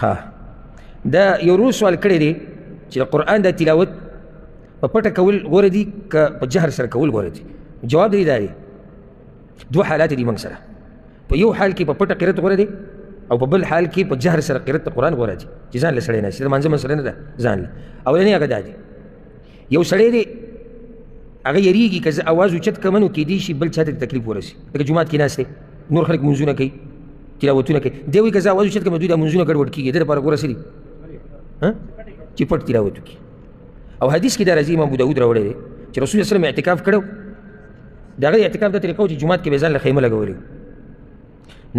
ها دا یو ورور سوال کړی دی چې د قرآن د تلاوت په پټه کول غوره دي که په جهر سره کول غوره دي؟ جواب دی دا دی دوه حالات دي موږ سره، په یو حال کې په پټه قرأت غوره دی او په بل حال کې په جهر سره قرأت د قرآن غوره دي چې ځان له سړی نه شي. د مانځه مسله نه ده ځان له. اولنی هغه دا دی یو سړی دی هغه یریږي که زه اواز اوچت کړم نو کیدای شي بل چاته تکلیف ورسي، لکه جومات کې ناست دی نور خلک منځونه کوي تلاوتونه کوي، دی وایي که زه اواز اوچت کړم دوی دا منځونه ګډوډ کېږي، د لپاره غوره څه دي چې پټ تلاوت وکړي. او حدیث کې دا راځي امام ابو داود راوړی دی چې رسول الله صلی الله علیه وسلم اعتکاف کړو، د هغه اعتکاف دا طریقه و چې جومات کې به ځان له خیمه لګولې،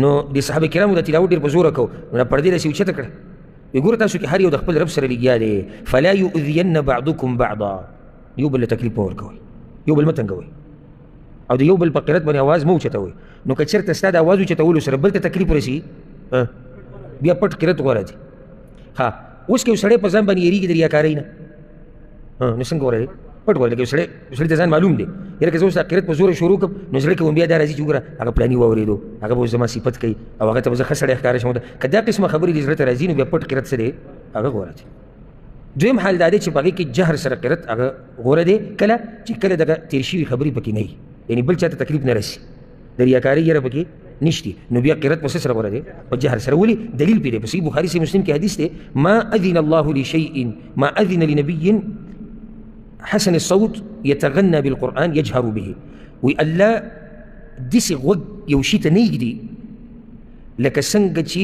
نو د صحابه کرامو د تلاوت ډېر په زوره کو نو پردې راسي اوچته کړه، وایي ګوره تاسو کې هر یو د خپل رب سره لګیا دی، فلا یؤذین بعضکم بعضا، یو بل له تکلیف مه ورکوئ، یو بل مه تنګوئ او د یو بل په قرت باندې اواز مه اوچتوئ. نو که چېرته ستا د اواز اوچتولو سره بل ته تکلیف ورسي بیا پټ قرت غوره دی. ها اوس که یو سړی په ځان باندې یېرېږي د ریاکارۍ نه نو څنګه غوره دی؟ پټ غوره دی. که سړی ته ځان معلوم دی یاره که زه اوس قرت په زوره شروع کړم نو زړه کې به بیا دا راځي چې وګوره هغه پلاني واورېدو هغه به اوس زما صفت کوي او هغه ته به زه ښه سړی ښکاره شم. که دا قسمه خبرې د زړه ته راځي نو بیا پټ قرت څه دی هغه غوره دی. دویم حال دا دی چې په هغې کې جهر سره قرت هغه غوره دی کله چې کله دغه تېر شوي خبرې پکې نه وي، یعنې بل چا ته تکلیف نه رسي، د ریاکارۍ یره پکې نشتی، نو بیا قرت په څه سره غوره دی؟ په جهر سره. ولې؟ دلیل پرې دی په صحیح بخاري صحیح مسلم کې حدیث دی ما اذن الله لشیء ما اذن لنبي حسن الصوت يتغنى بالقرآن يجهر به، وی الله داسې غوږ یو شي ته نه یږدي لکه څنګه چې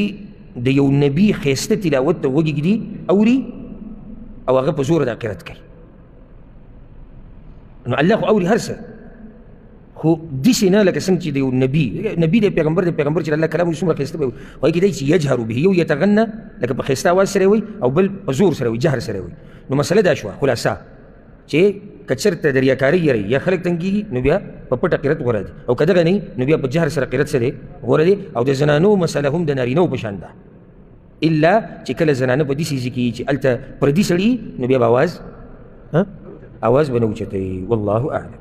د یو نبي ښایسته تلاوت ته غوږ یږدي اوري او هغه په زوره دا قرت کوي. نو الله خو اوري هر څه، خو داسې نه لکه څنګه چې د یو نبي دی پیغمبر چې د الله کلام وي څومره ښایسته به وي، وایي کېدای چې یجهر به، یو یتغنى لکه په ښایسته اواز سره وي او بل په زور سره وي جهر سره وي. نو مسله دا شوه خلاصه چې که چېرته د ریاکارۍ یری یا خلک تنګېږي نو بیا په پټه قرت غوره دی، او که دغه نه نو بیا په جهر سره قرت څه دی غوره دی. او د زنانو مسله هم د نارینهو په شان ده، الا چې کله زنانه په داسې ځای کې چې هلته پردي سړي نو بیا به اواز به نه اوچتوي. والله اعلم.